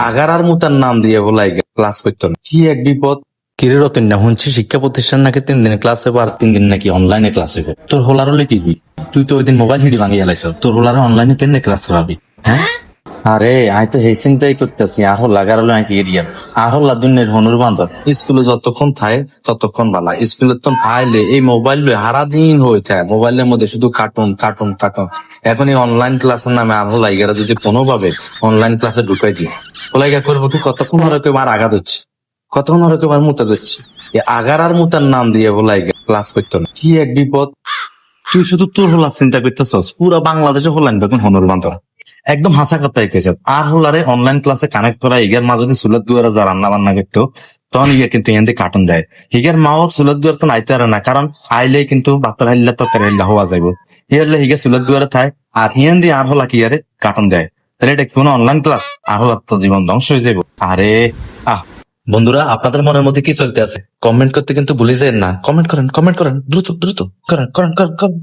আগারার মতার নাম দিয়ে বলাই ক্লাস করতো না, কি এক বিপদ। কিরে রতন না শুনছি শিক্ষা প্রতিষ্ঠান নাকি 3 দিনে ক্লাস হবে আর 3 দিন নাকি অনলাইনে ক্লাস হবে। তোর হোলার হলে কি তুই তো ওই দিন মোবাইল হিডি ভাঙিয়ে লাইছ, তোর হোলার অনলাইনে কেন ক্লাস করাবি? হ্যাঁ আরে আই তো সেই চিন্তাই করতেছি, আর হল লাগার হলো নাকি এরিয়া আর হল্লা দুনিয়ার হনুর বান্ধব। স্কুলে যতক্ষণ থাকে ততক্ষণ ভালো, স্কুলে তো আইলে এই মোবাইল হারা দিন হয়ে থাকে, মোবাইলের মধ্যে শুধু কার্টুন কার্টুন কার্টুন। এখন এই অনলাইন ক্লাসের নামে আর হল লাইগারা যদি কোনোভাবে অনলাইন ক্লাসে ঢুকাই দিয়ে ওলাইগা করবো কি, কতক্ষণ হরে কেউ আর আঘাত হচ্ছে, কতক্ষণ হরে কেউ আর মুতা দিচ্ছে। এই আগারার মুতার নাম দিয়ে বলাই ক্লাস করতো না, কি এক বিপদ। তুই শুধু তোর হোলার চিন্তা করতেছস, পুরো বাংলাদেশে হলাইন বেগুন হনুর বান্ধব। একদম হাসা কথা এঁকেছে আর হলারে অনলাইন ক্লাসে কানেক্ট করা ইগার মা যদি সুলত দুয়ারা যা রান্না বান্না করতো তখন ইয়ে কিন্তু এখান থেকে কার্টুন দেয়। হিগার মাও সুলত দুয়ার তো নাইতে পারে না, কারণ আইলে কিন্তু বাত্তার হাইল্লা তরকারি হাইল্লা হওয়া যাইব। হিয়ারলে হিগা সুলত দুয়ারে থায় আর হিয়ান দিয়ে আর হলা কি আরে কার্টুন দেয়। তাহলে এটা কি কোনো অনলাইন ক্লাস? আর হলা তো জীবন ধ্বংস হয়ে যাইব। আরে আহ বন্ধুরা, আপনাদের মনের মধ্যে কি চলতে আছে কমেন্ট করতে কিন্তু ভুলে যায় না। কমেন্ট করেন, কমেন্ট করেন, দ্রুত দ্রুত করেন করেন করেন করেন।